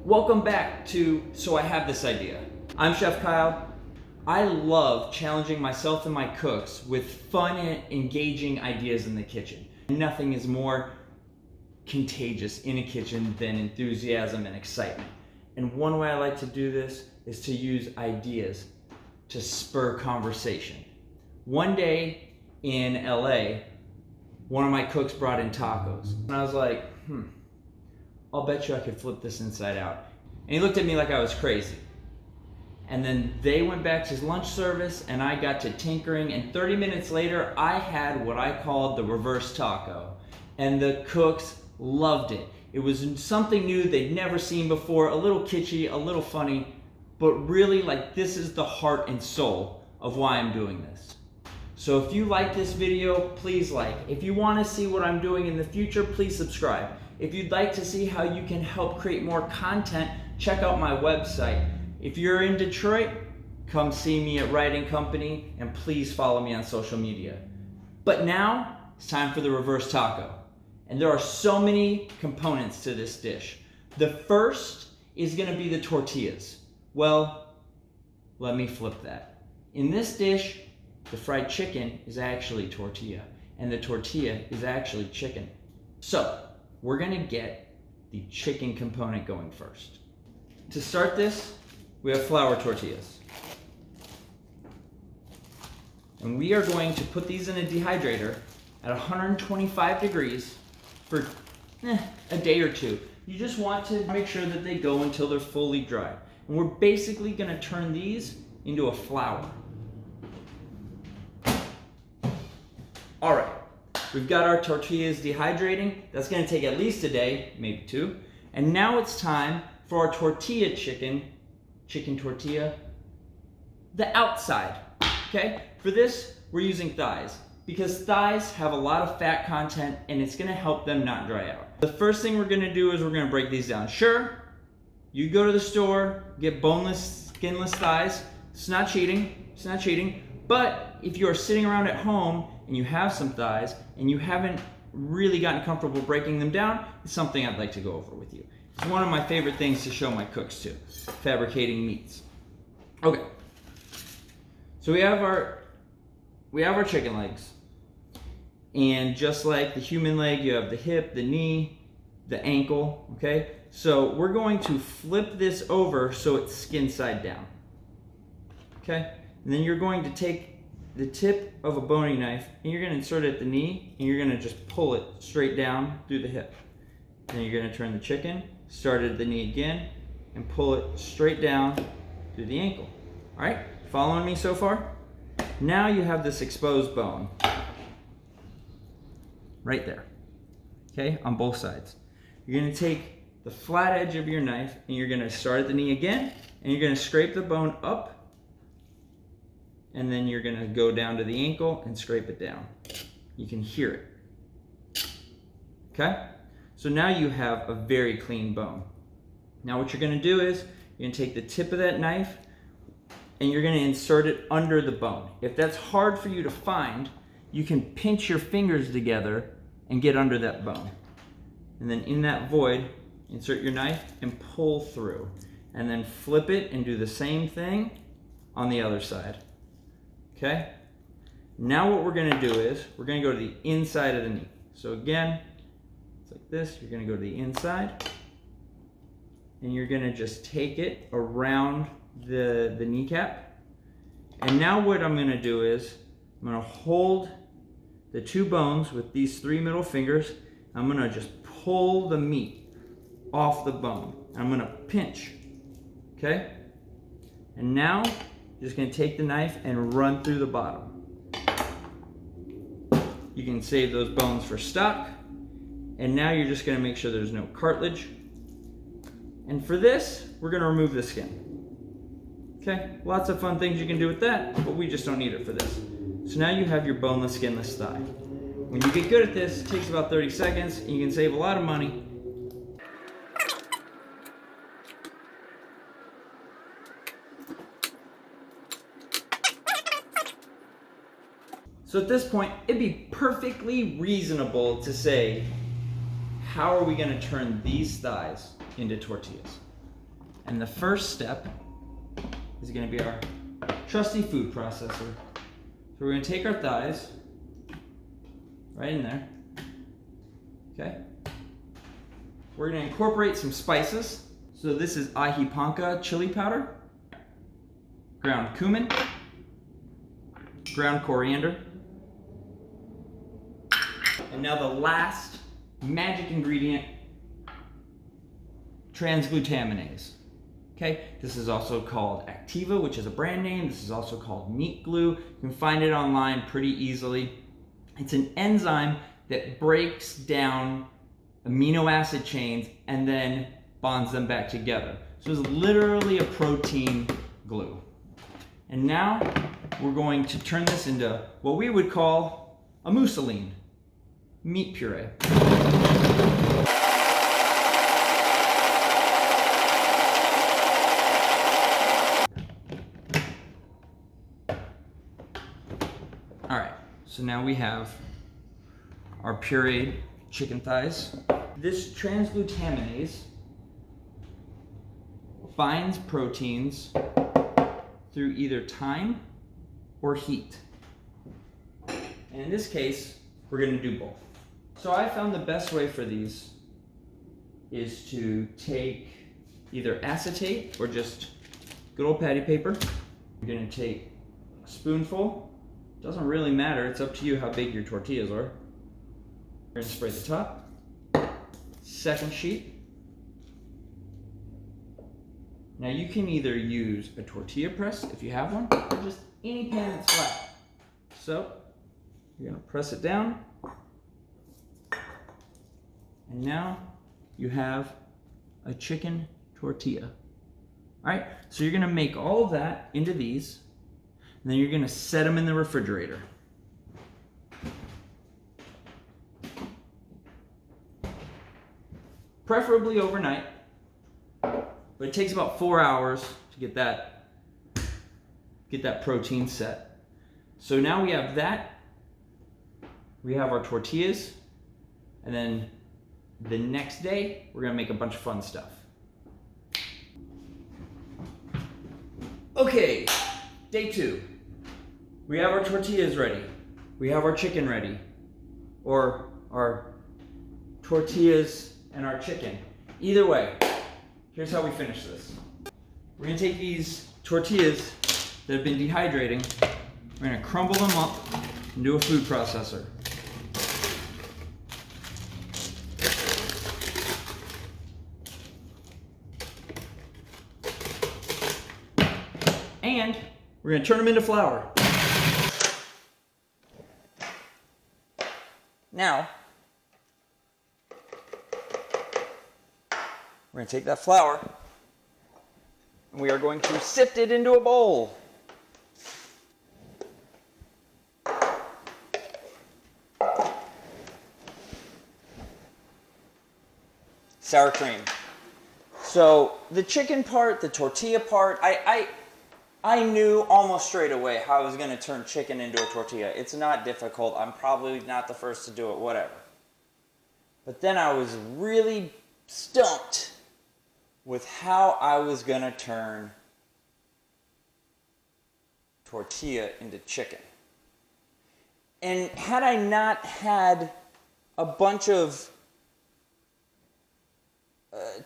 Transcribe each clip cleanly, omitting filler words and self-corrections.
Welcome back to So I Have This Idea. I'm Chef Kyle. I love challenging myself and my cooks with fun and engaging ideas in the kitchen. Nothing is more contagious in a kitchen than enthusiasm and excitement. And one way I like to do this is to use ideas to spur conversation. One day in LA, one of my cooks brought in tacos. And I was like, I'll bet you I could flip this inside out. And he looked at me like I was crazy. And then they went back to lunch service and I got to tinkering, and 30 minutes later I had what I called the reverse taco. And the cooks loved it. It was something new they'd never seen before, a little kitschy, a little funny, but really like this is the heart and soul of why I'm doing this. So if you like this video, please like. If you want to see what I'm doing in the future, please subscribe. If you'd like to see how you can help create more content, check out my website. If you're in Detroit, come see me at Writing Company, and please follow me on social media. But now it's time for the reverse taco. And there are so many components to this dish. The first is going to be the tortillas. Well, let me flip that. In this dish, the fried chicken is actually tortilla, and the tortilla is actually chicken. So we're going to get the chicken component going first. To start this, we have flour tortillas. And we are going to put these in a dehydrator at 125 degrees for a day or two. You just want to make sure that they go until they're fully dry. And we're basically going to turn these into a flour. All right, we've got our tortillas dehydrating. That's going to take at least a day, maybe two. And now it's time for our tortilla chicken tortilla, the outside, okay? For this, we're using thighs because thighs have a lot of fat content and it's gonna help them not dry out. The first thing we're gonna do is we're gonna break these down. Sure, you go to the store, get boneless, skinless thighs. It's not cheating, but if you're sitting around at home and you have some thighs and you haven't really gotten comfortable breaking them down, it's something I'd like to go over with you. It's one of my favorite things to show my cooks too, fabricating meats. Okay, so we have our chicken legs, and just like the human leg, you have the hip, the knee, the ankle. Okay, so we're going to flip this over so it's skin side down. Okay, and then you're going to take the tip of a boning knife and you're going to insert it at the knee, and you're going to just pull it straight down through the hip. Then you're going to turn the chicken, start it at the knee again, and pull it straight down through the ankle. All right, following me so far? Now you have this exposed bone right there, okay, on both sides. You're going to take the flat edge of your knife and you're going to start at the knee again, and you're going to scrape the bone up, and then you're going to go down to the ankle and scrape it down. You can hear it, okay? So now you have a very clean bone. Now what you're going to do is you're going to take the tip of that knife and you're going to insert it under the bone. If that's hard for you to find, you can pinch your fingers together and get under that bone. And then in that void, insert your knife and pull through. And then flip it and do the same thing on the other side. Okay? Now what we're going to do is we're going to go to the inside of the knee. So again, it's like this. You're going to go to the inside, and you're going to just take it around the kneecap. And now what I'm going to do is I'm going to hold the two bones with these three middle fingers. I'm going to just pull the meat off the bone. I'm going to pinch, okay? And now you're just going to take the knife and run through the bottom. You can save those bones for stock. And now you're just going to make sure there's no cartilage. And for this, we're going to remove the skin. Okay, lots of fun things you can do with that, but we just don't need it for this. So now you have your boneless, skinless thigh. When you get good at this, it takes about 30 seconds, and you can save a lot of money. So at this point, it'd be perfectly reasonable to say, how are we going to turn these thighs into tortillas? And the first step is gonna be our trusty food processor. So we're gonna take our thighs, right in there, okay? We're gonna incorporate some spices. So this is aji panca chili powder, ground cumin, ground coriander, and now the last magic ingredient, transglutaminase. Okay, this is also called Activa, which is a brand name. This is also called meat glue. You can find it online pretty easily. It's an enzyme that breaks down amino acid chains and then bonds them back together. So it's literally a protein glue. And now we're going to turn this into what we would call a mousseline, meat puree. All right, so now we have our pureed chicken thighs. This transglutaminase binds proteins through either time or heat. And in this case, we're gonna do both. So I found the best way for these is to take either acetate or just good old patty paper. You're gonna take a spoonful. Doesn't really matter, it's up to you how big your tortillas are. We're gonna spray the top. Second sheet. Now you can either use a tortilla press if you have one, or just any pan that's flat. So you're gonna press it down. And now you have a chicken tortilla. All right, so you're gonna make all of that into these, and then you're gonna set them in the refrigerator. Preferably overnight, but it takes about 4 hours to get that protein set. So now we have that, we have our tortillas, and then the next day, we're gonna make a bunch of fun stuff. Okay, day 2. We have our tortillas ready. We have our chicken ready. Or our tortillas and our chicken. Either way, here's how we finish this. We're gonna take these tortillas that have been dehydrating, we're gonna crumble them up into a food processor. And we're gonna turn them into flour. Now, we're gonna take that flour and we are going to sift it into a bowl. Sour cream. So the chicken part, the tortilla part, I knew almost straight away how I was going to turn chicken into a tortilla. It's not difficult. I'm probably not the first to do it, whatever. But then I was really stumped with how I was going to turn tortilla into chicken. And had I not had a bunch of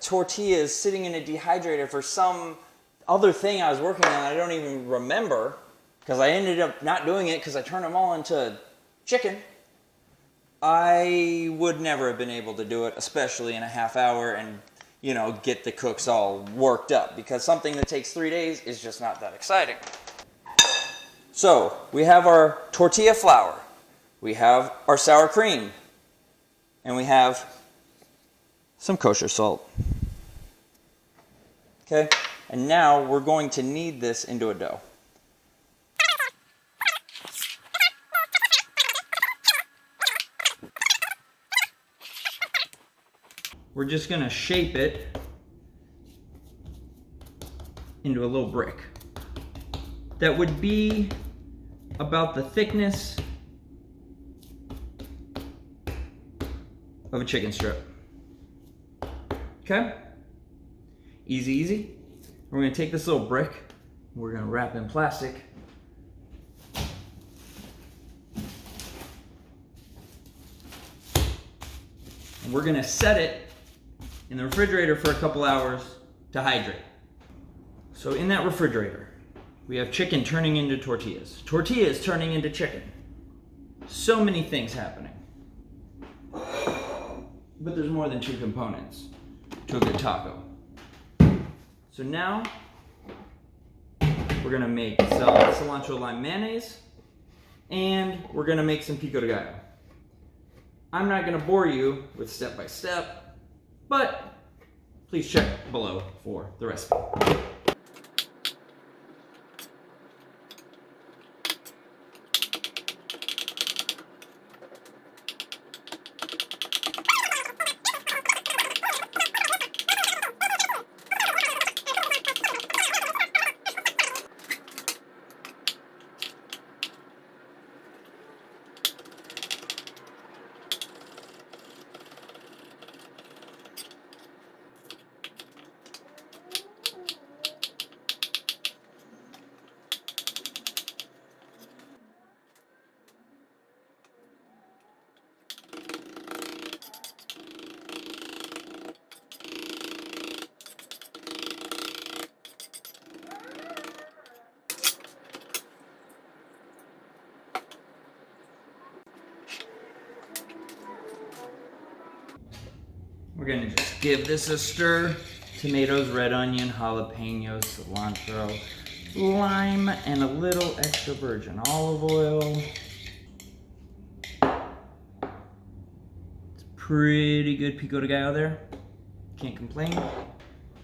tortillas sitting in a dehydrator for some other thing I was working on, I don't even remember, because I ended up not doing it because I turned them all into chicken, I would never have been able to do it, especially in a half hour, and get the cooks all worked up, because something that takes 3 days is just not that exciting. So we have our tortilla flour, we have our sour cream, and we have some kosher salt. Okay, and now we're going to knead this into a dough. We're just going to shape it into a little brick that would be about the thickness of a chicken strip. Okay? Easy, easy. We're gonna take this little brick, we're gonna wrap in plastic. And we're gonna set it in the refrigerator for a couple hours to hydrate. So in that refrigerator, we have chicken turning into tortillas. Tortillas turning into chicken. So many things happening. But there's more than two components to a good taco. So now, we're gonna make some cilantro lime mayonnaise, and we're gonna make some pico de gallo. I'm not gonna bore you with step by step, but please check below for the recipe. We're gonna just give this a stir. Tomatoes, red onion, jalapenos, cilantro, lime, and a little extra virgin olive oil. It's pretty good pico de gallo there. Can't complain.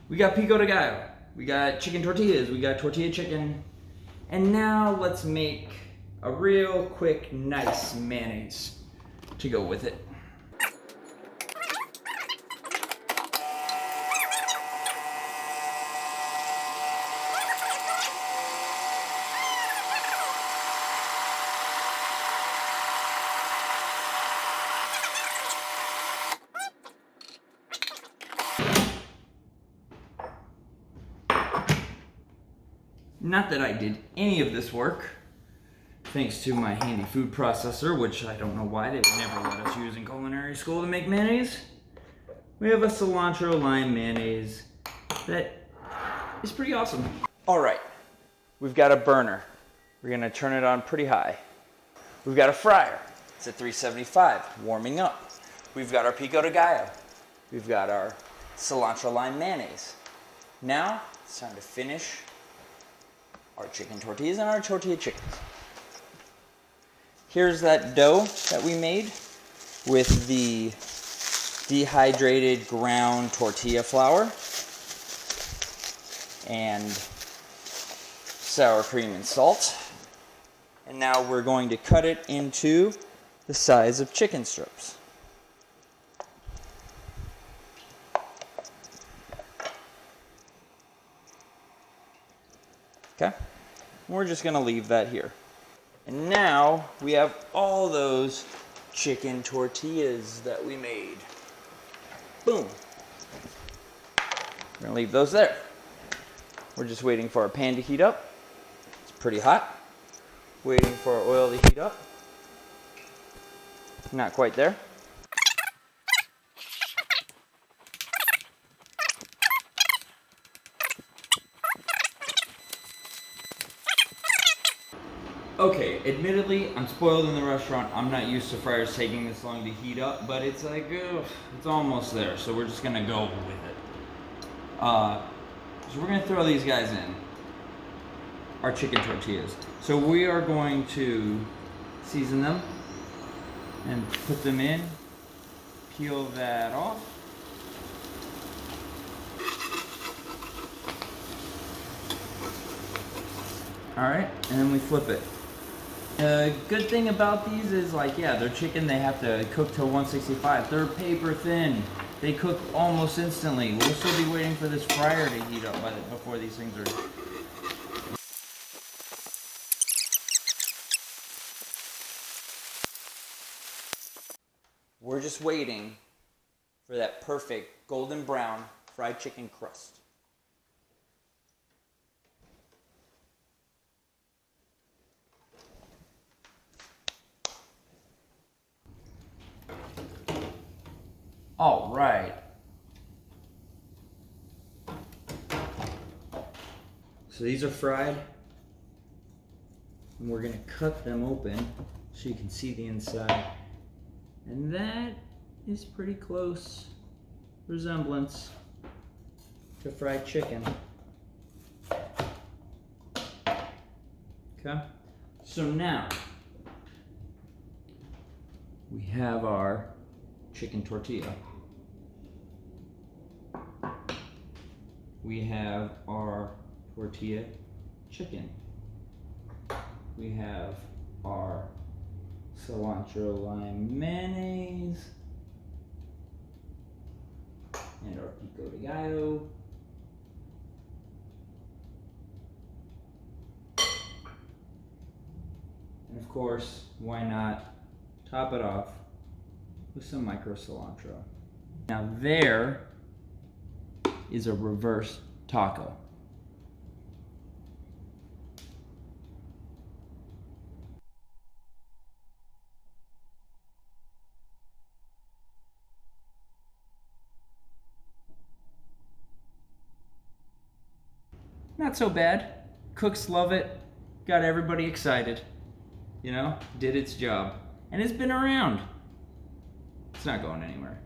We got pico de gallo. We got chicken tortillas. We got tortilla chicken. And now let's make a real quick, nice mayonnaise to go with it. Not that I did any of this work, thanks to my handy food processor, which I don't know why they would never let us use in culinary school to make mayonnaise. We have a cilantro lime mayonnaise that is pretty awesome. All right, we've got a burner. We're gonna turn it on pretty high. We've got a fryer. It's at 375, warming up. We've got our pico de gallo. We've got our cilantro lime mayonnaise. Now, it's time to finish our chicken tortillas and our tortilla chickens. Here's that dough that we made with the dehydrated ground tortilla flour and sour cream and salt. And now we're going to cut it into the size of chicken strips. Okay, we're just gonna leave that here. And now we have all those chicken tortillas that we made. Boom. We're gonna leave those there. We're just waiting for our pan to heat up. It's pretty hot. Waiting for our oil to heat up. Not quite there. Okay, admittedly, I'm spoiled in the restaurant. I'm not used to fryers taking this long to heat up, but it's like, it's almost there. So we're just gonna go with it. So we're gonna throw these guys in, our chicken tortillas. So we are going to season them and put them in, peel that off. All right, and then we flip it. Good thing about these is, like, yeah, they're chicken, they have to cook till 165. They're paper thin. They cook almost instantly. We'll still be waiting for this fryer to heat up before these things are... We're just waiting for that perfect golden brown fried chicken crust. All right. So these are fried, and we're gonna cut them open so you can see the inside. And that is pretty close resemblance to fried chicken. Okay, so now we have our chicken tortilla. We have our tortilla chicken. We have our cilantro lime mayonnaise and our pico de gallo. And of course, why not top it off with some micro cilantro. Now there is a reverse taco. Not so bad. Cooks love it. Got everybody excited. You know, did its job. And it's been around. It's not going anywhere.